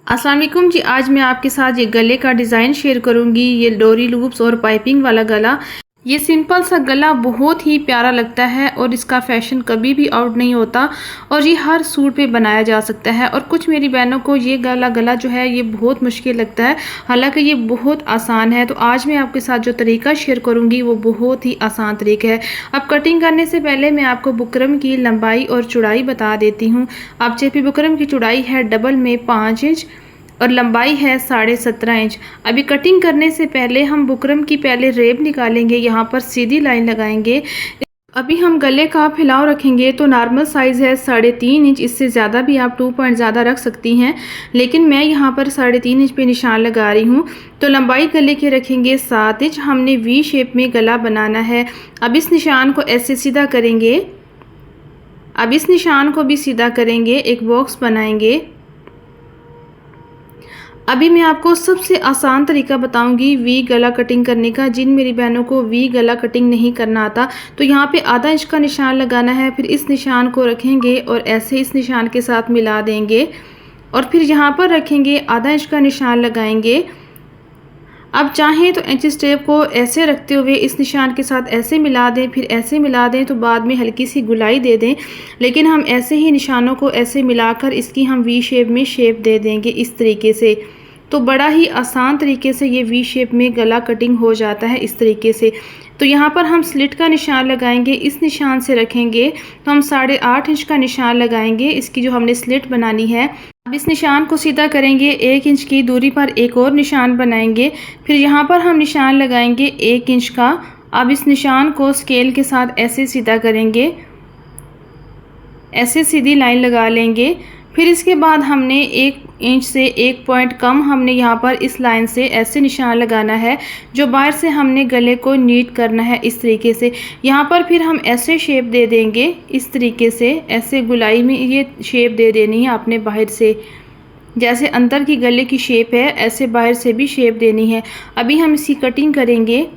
अस्सलाम वालेकुम जी। आज मैं आपके साथ ये गले का डिज़ाइन शेयर करूंगी। ये डोरी लूप्स और पाइपिंग वाला गला। ये सिंपल सा गला बहुत ही प्यारा लगता है और इसका फैशन कभी भी आउट नहीं होता और ये हर सूट पे बनाया जा सकता है। और कुछ मेरी बहनों को ये गला जो है ये बहुत मुश्किल लगता है, हालांकि ये बहुत आसान है। तो आज मैं आपके साथ जो तरीका शेयर करूंगी वो बहुत ही आसान तरीका है। अब कटिंग करने से पहले मैं आपको बुकरम की लंबाई और चौड़ाई बता देती हूँ। अब चेपी बुकरम की चौड़ाई है डबल में 5 इंच और लंबाई है 17.5 इंच। अभी कटिंग करने से पहले हम बुकरम की पहले रेब निकालेंगे, यहाँ पर सीधी लाइन लगाएंगे। अभी हम गले का फैलाव रखेंगे तो नॉर्मल साइज़ है 3.5 इंच, इससे ज़्यादा भी आप 2 पॉइंट ज़्यादा रख सकती हैं, लेकिन मैं यहाँ पर 3.5 इंच पे निशान लगा रही हूँ। तो लंबाई गले के रखेंगे 7 इंच। हमने वी शेप में गला बनाना है। अब इस निशान को ऐसे सीधा करेंगे, अब इस निशान को भी सीधा करेंगे, एक बॉक्स बनाएंगे। अभी मैं आपको सबसे आसान तरीका बताऊंगी वी गला कटिंग करने का। जिन मेरी बहनों को वी गला कटिंग नहीं करना आता तो यहाँ पे आधा इंच का निशान लगाना है, फिर इस निशान को रखेंगे और ऐसे इस निशान के साथ मिला देंगे और फिर यहाँ पर रखेंगे, आधा इंच का निशान लगाएंगे। अब चाहें तो इंच टेप को ऐसे रखते हुए इस निशान के साथ ऐसे मिला दें, फिर ऐसे मिला दें, तो बाद में हल्की सी गुलाई दे दें, लेकिन हम ऐसे ही निशानों को ऐसे मिलाकर इसकी हम वी शेप में शेप दे देंगे इस तरीके से। तो बड़ा ही आसान तरीके से ये वी शेप में गला कटिंग हो जाता है इस तरीके से। तो यहाँ पर हम स्लिट का निशान लगाएंगे, इस निशान से रखेंगे तो हम 8.5 इंच का निशान लगाएंगे, इसकी जो हमने स्लिट बनानी है। अब इस निशान को सीधा करेंगे, 1 इंच की दूरी पर एक और निशान बनाएंगे, फिर यहाँ पर हम निशान लगाएंगे 1 इंच का। अब इस निशान को स्केल के साथ ऐसे सीधा करेंगे, ऐसे सीधी लाइन लगा लेंगे। फिर इसके बाद हमने 1 इंच से 1 पॉइंट कम हमने यहाँ पर इस लाइन से ऐसे निशान लगाना है, जो बाहर से हमने गले को नीट करना है इस तरीके से। यहाँ पर फिर हम ऐसे शेप दे देंगे इस तरीके से, ऐसे गुलाई में ये शेप दे देनी है आपने बाहर से, जैसे अंदर की गले की शेप है ऐसे बाहर से भी शेप देनी है। अभी हम इसकी कटिंग करेंगे।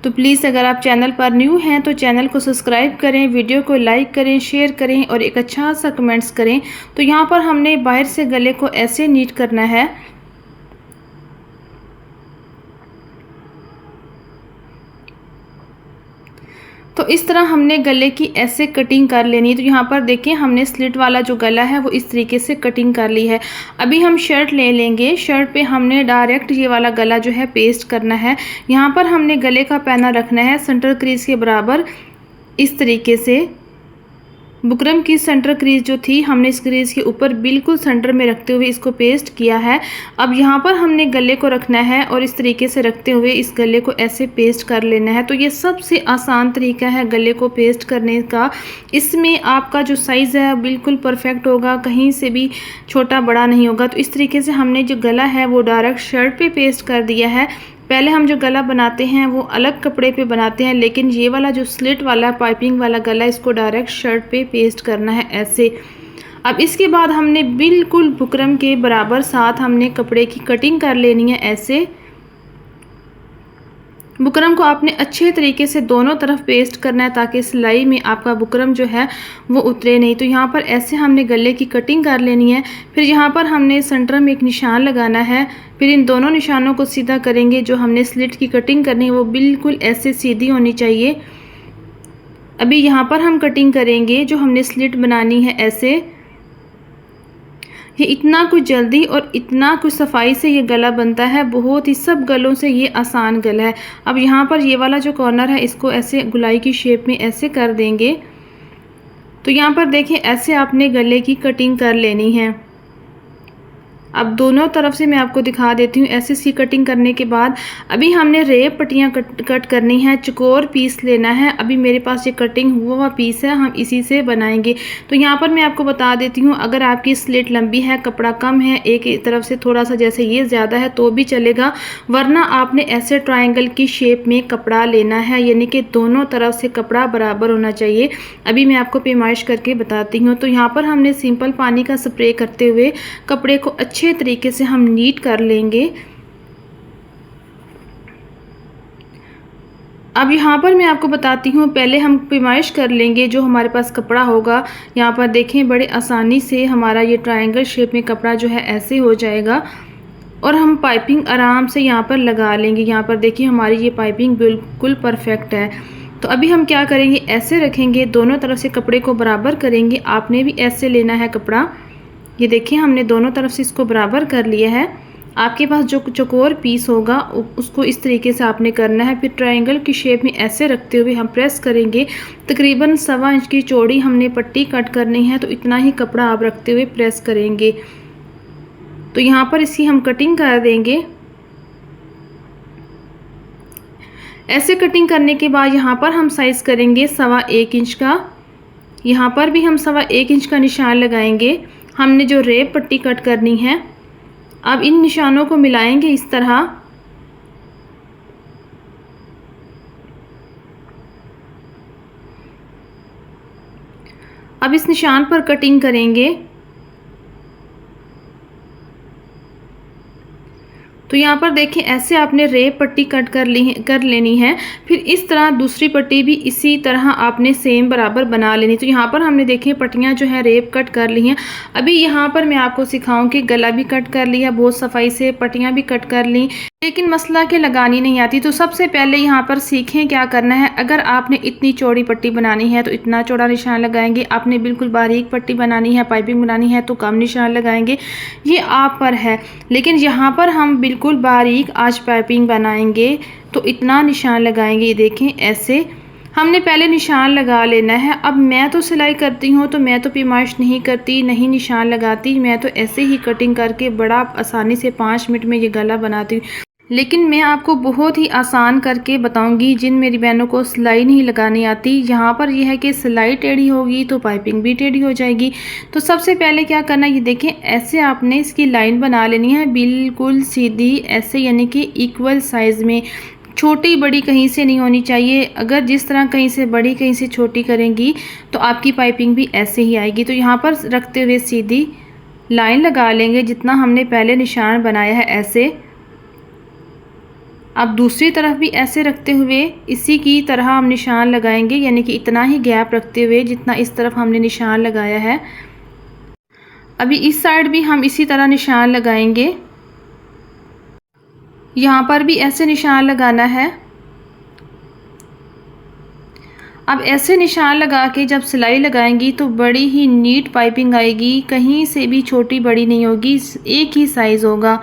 तो प्लीज़ अगर आप चैनल पर न्यू हैं तो चैनल को सब्सक्राइब करें, वीडियो को लाइक करें, शेयर करें और एक अच्छा सा कमेंट्स करें। तो यहाँ पर हमने बाहर से गले को ऐसे नीट करना है। तो इस तरह हमने गले की ऐसे कटिंग कर लेनी है। तो यहाँ पर देखिए हमने स्लिट वाला जो गला है वो इस तरीके से कटिंग कर ली है। अभी हम शर्ट ले लेंगे, शर्ट पे हमने डायरेक्ट ये वाला गला जो है पेस्ट करना है। यहाँ पर हमने गले का पैना रखना है सेंटर क्रीज के बराबर इस तरीके से। बुकरम की सेंटर क्रीज जो थी हमने इस क्रीज के ऊपर बिल्कुल सेंटर में रखते हुए इसको पेस्ट किया है। अब यहाँ पर हमने गले को रखना है और इस तरीके से रखते हुए इस गले को ऐसे पेस्ट कर लेना है। तो ये सबसे आसान तरीका है गले को पेस्ट करने का। इसमें आपका जो साइज़ है बिल्कुल परफेक्ट होगा, कहीं से भी छोटा बड़ा नहीं होगा। तो इस तरीके से हमने जो गला है वो डायरेक्ट शर्ट पे पेस्ट कर दिया है। पहले हम जो गला बनाते हैं वो अलग कपड़े पे बनाते हैं, लेकिन ये वाला जो स्लिट वाला पाइपिंग वाला गला इसको डायरेक्ट शर्ट पे पेस्ट करना है ऐसे। अब इसके बाद हमने बिल्कुल बुकरम के बराबर साथ हमने कपड़े की कटिंग कर लेनी है ऐसे। बुकरम को आपने अच्छे तरीके से दोनों तरफ पेस्ट करना है ताकि सिलाई में आपका बुकरम जो है वो उतरे नहीं। तो यहाँ पर ऐसे हमने गले की कटिंग कर लेनी है। फिर यहाँ पर हमने सेंटर में एक निशान लगाना है, फिर इन दोनों निशानों को सीधा करेंगे। जो हमने स्लिट की कटिंग करनी है वो बिल्कुल ऐसे सीधी होनी चाहिए। अभी यहाँ पर हम कटिंग करेंगे, जो हमने स्लिट बनानी है ऐसे। ये इतना कुछ जल्दी और इतना कुछ सफाई से ये गला बनता है, बहुत ही सब गलों से ये आसान गला है। अब यहाँ पर ये वाला जो कॉर्नर है इसको ऐसे गुलाई की शेप में ऐसे कर देंगे। तो यहाँ पर देखिए ऐसे आपने गले की कटिंग कर लेनी है। अब दोनों तरफ से मैं आपको दिखा देती हूँ। ऐसे सी कटिंग करने के बाद अभी हमने रेब पट्टियाँ कट करनी है, चकोर पीस लेना है। अभी मेरे पास ये कटिंग हुआ पीस है, हम इसी से बनाएंगे। तो यहाँ पर मैं आपको बता देती हूँ, अगर आपकी स्लिट लंबी है, कपड़ा कम है, एक तरफ से थोड़ा सा जैसे ये ज़्यादा है तो भी चलेगा, वरना आपने ऐसे ट्राइंगल की शेप में कपड़ा लेना है, यानी कि दोनों तरफ से कपड़ा बराबर होना चाहिए। अभी मैं आपको पैमाइश करके बताती हूँ। तो यहाँ पर हमने सिंपल पानी का स्प्रे करते हुए कपड़े को अच्छे तरीके से हम नीट कर लेंगे। अब यहाँ पर मैं आपको बताती हूँ, पहले हम पैमाइश कर लेंगे जो हमारे पास कपड़ा होगा। यहाँ पर देखें बड़े आसानी से हमारा ये ट्रायंगल शेप में कपड़ा जो है ऐसे हो जाएगा और हम पाइपिंग आराम से यहाँ पर लगा लेंगे। यहाँ पर देखिए हमारी ये पाइपिंग बिल्कुल परफेक्ट है। तो अभी हम क्या करेंगे, ऐसे रखेंगे, दोनों तरफ से कपड़े को बराबर करेंगे। आपने भी ऐसे लेना है कपड़ा। ये देखिए हमने दोनों तरफ से इसको बराबर कर लिया है। आपके पास जो चौकोर पीस होगा उसको इस तरीके से आपने करना है। फिर ट्रायंगल की शेप में ऐसे रखते हुए हम प्रेस करेंगे। तकरीबन 1.25 इंच की चौड़ी हमने पट्टी कट करनी है, तो इतना ही कपड़ा आप रखते हुए प्रेस करेंगे। तो यहाँ पर इसकी हम कटिंग कर देंगे। ऐसे कटिंग करने के बाद यहाँ पर हम साइज़ करेंगे 1.25 इंच का। यहाँ पर भी हम 1.25 इंच का निशान लगाएंगे। हमने जो रेप पट्टी कट करनी है, अब इन निशानों को मिलाएंगे इस तरह। अब इस निशान पर कटिंग करेंगे। तो यहाँ पर देखिए ऐसे आपने रेप पट्टी कट कर लेनी है। फिर इस तरह दूसरी पट्टी भी इसी तरह आपने सेम बराबर बना लेनी। तो यहाँ पर हमने देखिए पट्टियाँ जो है रेप कट कर ली हैं। अभी यहाँ पर मैं आपको सिखाऊं कि गला भी कट कर लिया बहुत सफाई से, पट्टियाँ भी कट कर ली, लेकिन मसला कि लगानी नहीं आती। तो सबसे पहले यहाँ पर सीखें क्या करना है। अगर आपने इतनी चौड़ी पट्टी बनानी है तो इतना चौड़ा निशान लगाएंगे। आपने बिल्कुल बारीक पट्टी बनानी है, पाइपिंग बनानी है, तो कम निशान लगाएंगे। ये आप पर है। लेकिन यहाँ पर हम बिल्कुल बारीक आज पाइपिंग बनाएंगे तो इतना निशान लगाएंगे। ये देखें ऐसे हमने पहले निशान लगा लेना है। अब मैं तो सिलाई करती हूँ तो मैं तो पैमाइश नहीं करती, नहीं निशान लगाती। मैं तो ऐसे ही कटिंग करके बड़ा आसानी से 5 मिनट में ये गला बनाती हूँ। लेकिन मैं आपको बहुत ही आसान करके बताऊंगी जिन मेरी बहनों को सिलाई नहीं लगानी आती। यहाँ पर यह है कि सिलाई टेढ़ी होगी तो पाइपिंग भी टेढ़ी हो जाएगी। तो सबसे पहले क्या करना है, ये देखें ऐसे आपने इसकी लाइन बना लेनी है बिल्कुल सीधी, ऐसे यानी कि इक्वल साइज़ में। छोटी बड़ी कहीं से नहीं होनी चाहिए। अगर जिस तरह कहीं से बड़ी कहीं से छोटी करेंगी तो आपकी पाइपिंग भी ऐसे ही आएगी। तो यहाँ पर रखते हुए सीधी लाइन लगा लेंगे जितना हमने पहले निशान बनाया है ऐसे। अब दूसरी तरफ भी ऐसे रखते हुए इसी की तरह हम निशान लगाएंगे, यानी कि इतना ही गैप रखते हुए जितना इस तरफ हमने निशान लगाया है। अभी इस साइड भी हम इसी तरह निशान लगाएंगे। यहाँ पर भी ऐसे निशान लगाना है। अब ऐसे निशान लगा के जब सिलाई लगाएंगी तो बड़ी ही नीट पाइपिंग आएगी, कहीं से भी छोटी बड़ी नहीं होगी, एक ही साइज़ होगा।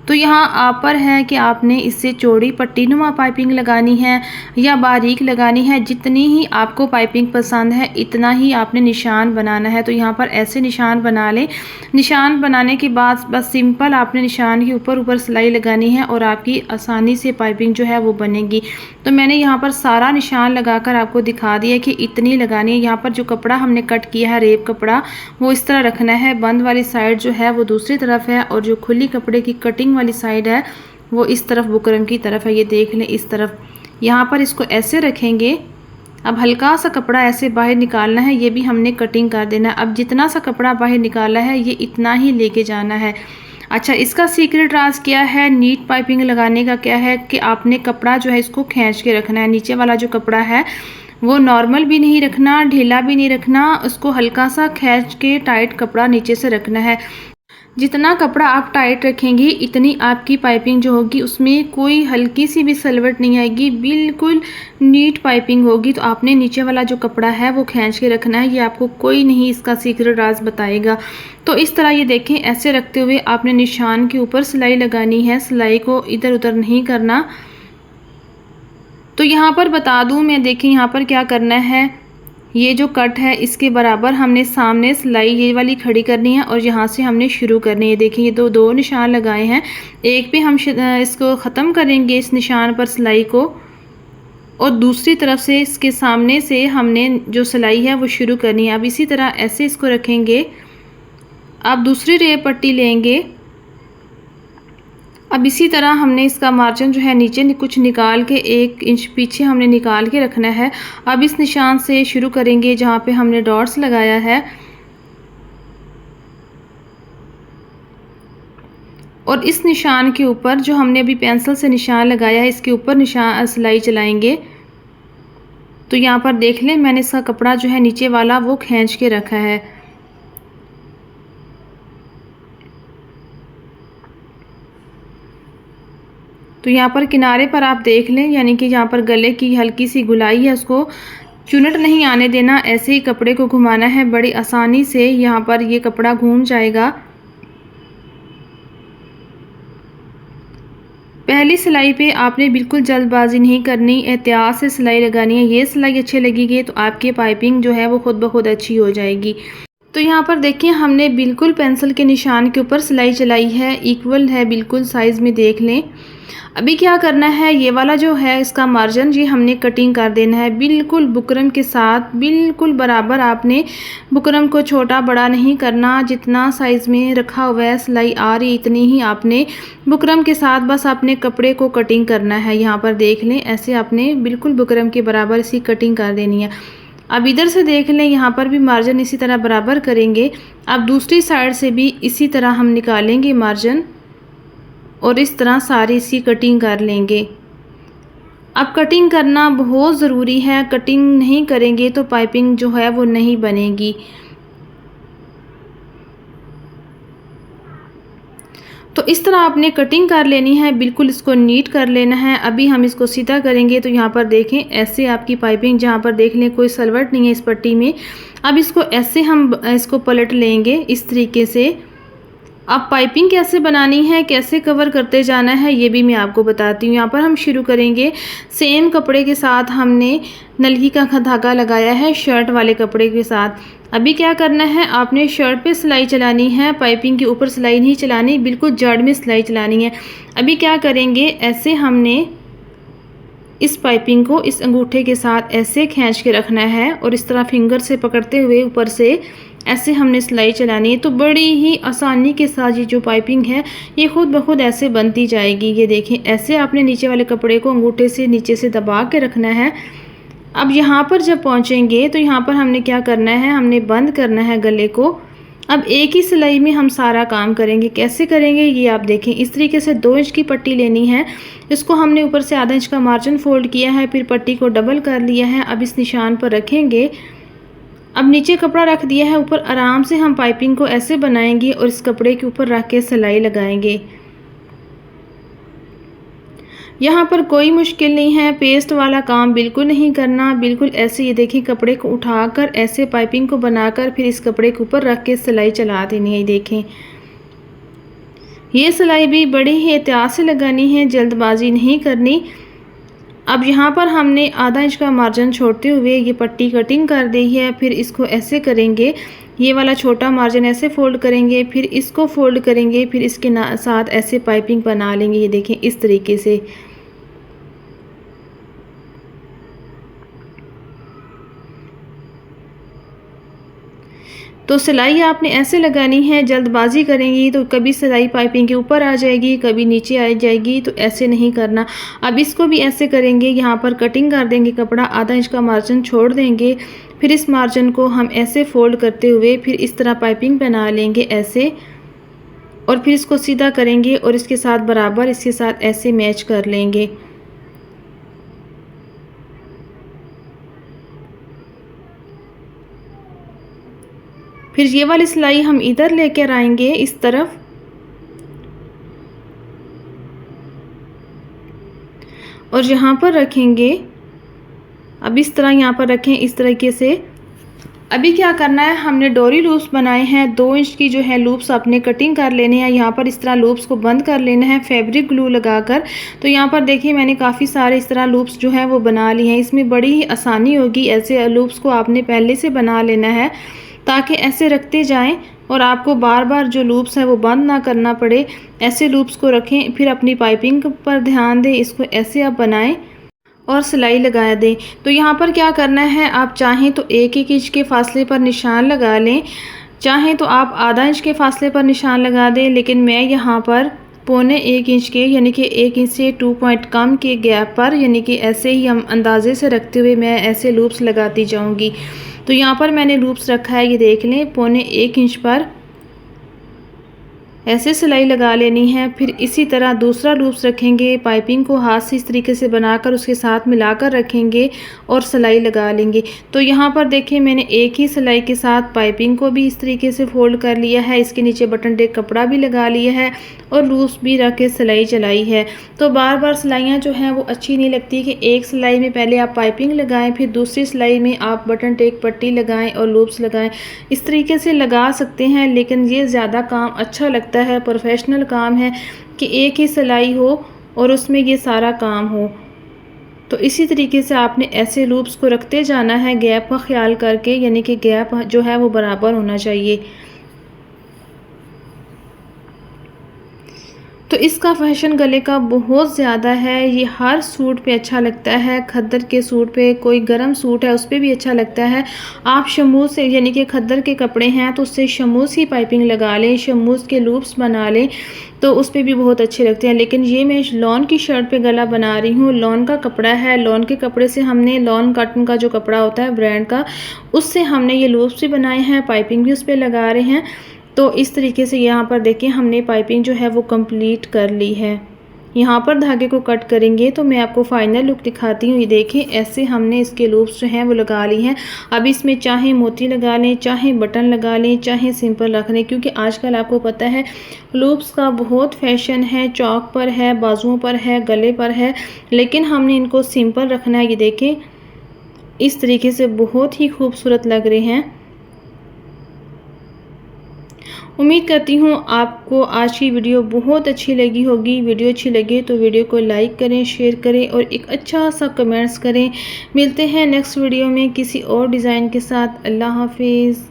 तो यहाँ आप पर है कि आपने इससे चौड़ी पट्टी नुमा पाइपिंग लगानी है या बारीक लगानी है। जितनी ही आपको पाइपिंग पसंद है इतना ही आपने निशान बनाना है। तो यहाँ पर ऐसे निशान बना लें। निशान बनाने के बाद बस सिंपल आपने निशान के ऊपर ऊपर सिलाई लगानी है और आपकी आसानी से पाइपिंग जो है वो बनेगी। तो मैंने यहाँ पर सारा निशान लगाकर आपको दिखा दिया कि इतनी लगानी है। यहाँ पर जो कपड़ा हमने कट किया है रेप कपड़ा, वो इस तरह रखना है। बंद वाली साइड जो है वो दूसरी तरफ है और जो खुली कपड़े की कटिंग वाली साइड है वो इस तरफ बुकरम की तरफ है। ये देख लें इस तरफ। यहाँ पर इसको ऐसे रखेंगे। अब हल्का सा कपड़ा ऐसे बाहर निकालना है, ये भी हमने कटिंग कर देना है। अब जितना सा कपड़ा बाहर निकाला है ये इतना ही लेके जाना है। अच्छा, इसका सीक्रेट राज क्या है नीट पाइपिंग लगाने का, क्या है कि आपने कपड़ा जो है इसको खींच के रखना है। नीचे वाला जो कपड़ा है वो नॉर्मल भी नहीं रखना, ढीला भी नहीं रखना, उसको हल्का सा खींच के टाइट कपड़ा नीचे से रखना है। जितना कपड़ा आप टाइट रखेंगे इतनी आपकी पाइपिंग जो होगी उसमें कोई हल्की सी भी सलवट नहीं आएगी, बिल्कुल नीट पाइपिंग होगी। तो आपने नीचे वाला जो कपड़ा है वो खींच के रखना है। ये आपको कोई नहीं इसका सीक्रेट राज बताएगा। तो इस तरह ये देखें ऐसे रखते हुए आपने निशान के ऊपर सिलाई लगानी है, सिलाई को इधर उधर नहीं करना। तो यहाँ पर बता दूँ मैं, देखें यहाँ पर क्या करना है, ये जो कट है इसके बराबर हमने सामने सिलाई ये वाली खड़ी करनी है और यहाँ से हमने शुरू करनी है। देखिए ये दो निशान लगाए हैं, एक पे हम इसको ख़त्म करेंगे इस निशान पर सिलाई को, और दूसरी तरफ से इसके सामने से हमने जो सिलाई है वो शुरू करनी है। अब इसी तरह ऐसे इसको रखेंगे। अब दूसरी रेप पट्टी लेंगे। अब इसी तरह हमने इसका मार्जिन जो है नीचे कुछ निकाल के 1 इंच पीछे हमने निकाल के रखना है। अब इस निशान से शुरू करेंगे जहाँ पे हमने डॉट्स लगाया है और इस निशान के ऊपर जो हमने अभी पेंसिल से निशान लगाया है इसके ऊपर निशान सिलाई चलाएंगे। तो यहाँ पर देख लें मैंने इसका कपड़ा जो है नीचे वाला वो खींच के रखा है। तो यहाँ पर किनारे पर आप देख लें, यानी कि यहाँ पर गले की हल्की सी गुलाई है, उसको चुनट नहीं आने देना, ऐसे ही कपड़े को घुमाना है। बड़ी आसानी से यहाँ पर ये कपड़ा घूम जाएगा। पहली सिलाई पे आपने बिल्कुल जल्दबाजी नहीं करनी, एहतियात से सिलाई लगानी है। ये सिलाई अच्छी लगेगी तो आपकी पाइपिंग जो है वो खुद ब खुद अच्छी हो जाएगी। तो यहाँ पर देखिए हमने बिल्कुल पेंसिल के निशान के ऊपर सिलाई चलाई है, इक्वल है बिल्कुल साइज़ में, देख लें। अभी क्या करना है, ये वाला जो है इसका मार्जिन ये हमने कटिंग कर देना है बिल्कुल बुकरम के साथ, बिल्कुल बराबर। आपने बुकरम को छोटा बड़ा नहीं करना, जितना साइज़ में रखा हुआ है सिलाई आ रही इतनी ही आपने बुकरम के साथ बस अपने कपड़े को कटिंग करना है। यहाँ पर देख लें ऐसे आपने बिल्कुल बुकरम के बराबर इसकी कटिंग कर देनी है। अब इधर से देख लें, यहाँ पर भी मार्जिन इसी तरह बराबर करेंगे। अब दूसरी साइड से भी इसी तरह हम निकालेंगे मार्जिन और इस तरह सारी इसकी कटिंग कर लेंगे। अब कटिंग करना बहुत ज़रूरी है, कटिंग नहीं करेंगे तो पाइपिंग जो है वो नहीं बनेगी। तो इस तरह आपने कटिंग कर लेनी है, बिल्कुल इसको नीट कर लेना है। अभी हम इसको सीधा करेंगे तो यहाँ पर देखें ऐसे आपकी पाइपिंग, जहाँ पर देख लें कोई सलवट नहीं है इस पट्टी में। अब इसको ऐसे हम इसको पलट लेंगे इस तरीके से। अब पाइपिंग कैसे बनानी है, कैसे कवर करते जाना है, ये भी मैं आपको बताती हूँ। यहाँ पर हम शुरू करेंगे सेम कपड़े के साथ, हमने नलकी का धागा लगाया है शर्ट वाले कपड़े के साथ। अभी क्या करना है, आपने शर्ट पे सिलाई चलानी है, पाइपिंग के ऊपर सिलाई नहीं चलानी, बिल्कुल जड़ में सिलाई चलानी है। अभी क्या करेंगे, ऐसे हमने इस पाइपिंग को इस अंगूठे के साथ ऐसे खींच के रखना है और इस तरह फिंगर से पकड़ते हुए ऊपर से ऐसे हमने सिलाई चलानी है। तो बड़ी ही आसानी के साथ ये जो पाइपिंग है ये खुद ब खुद ऐसे बनती जाएगी। ये देखें ऐसे आपने नीचे वाले कपड़े को अंगूठे से नीचे से दबा के रखना है। अब यहाँ पर जब पहुँचेंगे तो यहाँ पर हमने क्या करना है, हमने बंद करना है गले को। अब एक ही सिलाई में हम सारा काम करेंगे। कैसे करेंगे ये आप देखें, इस तरीके से 2 इंच की पट्टी लेनी है, इसको हमने ऊपर से आधा इंच का मार्जिन फोल्ड किया है, फिर पट्टी को डबल कर लिया है। अब इस निशान पर रखेंगे, अब नीचे कपड़ा रख दिया है, ऊपर आराम से हम पाइपिंग को ऐसे बनाएंगे और इस कपड़े के ऊपर रख के सिलाई लगाएंगे। यहाँ पर कोई मुश्किल नहीं है, पेस्ट वाला काम बिल्कुल नहीं करना, बिल्कुल ऐसे ये देखिए कपड़े को उठाकर ऐसे पाइपिंग को बनाकर फिर इस कपड़े के ऊपर रख के सिलाई चला देनी है। देखें ये सिलाई भी बड़ी ही एहतियात से लगानी है, जल्दबाजी नहीं करनी। अब यहाँ पर हमने आधा इंच का मार्जिन छोड़ते हुए ये पट्टी कटिंग कर दी है, फिर इसको ऐसे करेंगे, ये वाला छोटा मार्जिन ऐसे फोल्ड करेंगे, फिर इसको फोल्ड करेंगे, फिर इसके साथ ऐसे पाइपिंग बना लेंगे। ये देखें इस तरीके से। तो सिलाई आपने ऐसे लगानी है, जल्दबाजी करेंगी तो कभी सिलाई पाइपिंग के ऊपर आ जाएगी, कभी नीचे आ जाएगी, तो ऐसे नहीं करना। अब इसको भी ऐसे करेंगे, यहाँ पर कटिंग कर देंगे कपड़ा, आधा इंच का मार्जिन छोड़ देंगे, फिर इस मार्जिन को हम ऐसे फोल्ड करते हुए फिर इस तरह पाइपिंग बना लेंगे ऐसे, और फिर इसको सीधा करेंगे और इसके साथ बराबर इसके साथ ऐसे मैच कर लेंगे। फिर ये वाली सिलाई हम इधर लेकर आएंगे इस तरफ, और यहाँ पर रखेंगे। अब इस तरह यहाँ पर रखें इस तरीके से। अभी क्या करना है, हमने डोरी लूप्स बनाए हैं, 2 इंच की जो है लूप्स अपने कटिंग कर लेने हैं। यहाँ पर इस तरह लूप्स को बंद कर लेना है फैब्रिक ग्लू लगाकर। तो यहाँ पर देखिए मैंने काफ़ी सारे इस तरह लूप्स जो है वो बना लिए हैं। इसमें बड़ी ही आसानी होगी, ऐसे लूप्स को आपने पहले से बना लेना है ताकि ऐसे रखते जाएं और आपको बार बार जो लूप्स है वो बंद ना करना पड़े। ऐसे लूप्स को रखें, फिर अपनी पाइपिंग पर ध्यान दें, इसको ऐसे आप बनाएं और सिलाई लगा दें। तो यहाँ पर क्या करना है, आप चाहें तो 1-1 इंच के फासले पर निशान लगा लें, चाहें तो आप आधा इंच के फासले पर निशान लगा दें, लेकिन मैं यहाँ पर 1.25 इंच के, यानी कि 1 इंच से 2 पॉइंट कम के गैप पर, यानी कि ऐसे ही हम अंदाजे से रखते हुए मैं ऐसे लूप्स लगाती जाऊँगी। तो यहाँ पर मैंने लूप्स रखा है, ये देख लें 1.25 इंच पर। ऐसे सिलाई लगा लेनी है। फिर इसी तरह दूसरा लूप्स रखेंगे, पाइपिंग को हाथ से इस तरीके से बनाकर उसके साथ मिलाकर रखेंगे और सिलाई लगा लेंगे। तो यहाँ पर देखिए मैंने एक ही सिलाई के साथ पाइपिंग को भी इस तरीके से फोल्ड कर लिया है, इसके नीचे बटन टेक कपड़ा भी लगा लिया है और लूप्स भी रख के सिलाई चलाई है। तो बार बार सिलाइयाँ जो हैं वो अच्छी नहीं लगती कि एक सिलाई में पहले आप पाइपिंग लगाएं, फिर दूसरी सिलाई में आप बटन टेक पट्टी लगाएं और लूप्स लगाएं। इस तरीके से लगा सकते हैं, लेकिन ये ज़्यादा काम अच्छा लगता है, प्रोफेशनल काम है कि एक ही सिलाई हो और उसमें ये सारा काम हो। तो इसी तरीके से आपने ऐसे लूप्स को रखते जाना है गैप का ख्याल करके, यानी कि गैप जो है वो बराबर होना चाहिए। तो इसका फैशन गले का बहुत ज़्यादा है, ये हर सूट पे अच्छा लगता है। खद्दर के सूट पे, कोई गर्म सूट है उस पर भी अच्छा लगता है। आप शमूस से, यानी कि खद्दर के कपड़े हैं तो उससे शमूस की पाइपिंग लगा लें, शमूस के लूप्स बना लें तो उस पर भी बहुत अच्छे लगते हैं। लेकिन ये मैं लॉन की शर्ट पे गला बना रही हूँ, लॉन का कपड़ा है। लॉन के कपड़े से हमने, लॉन कॉटन का जो कपड़ा होता है ब्रांड का, उससे हमने ये लूप्स भी बनाए हैं, पाइपिंग भी उस पर लगा रहे हैं। तो इस तरीके से यहाँ पर देखिए हमने पाइपिंग जो है वो कंप्लीट कर ली है। यहाँ पर धागे को कट करेंगे तो मैं आपको फाइनल लुक दिखाती हूँ। ये देखें, ऐसे हमने इसके लूप्स जो हैं वो लगा ली हैं। अब इसमें चाहे मोती लगा लें, चाहे बटन लगा लें, चाहे सिंपल रख लें, क्योंकि आजकल आपको पता है लूप्स का बहुत फैशन है। चौक पर है, बाजुओं पर है, गले पर है, लेकिन हमने इनको सिंपल रखना है। ये देखें, इस तरीके से बहुत ही खूबसूरत लग रहे हैं। उम्मीद करती हूँ आपको आज की वीडियो बहुत अच्छी लगी होगी। वीडियो अच्छी लगे तो वीडियो को लाइक करें, शेयर करें और एक अच्छा सा कमेंट्स करें। मिलते हैं नेक्स्ट वीडियो में किसी और डिज़ाइन के साथ। अल्लाह हाफिज़।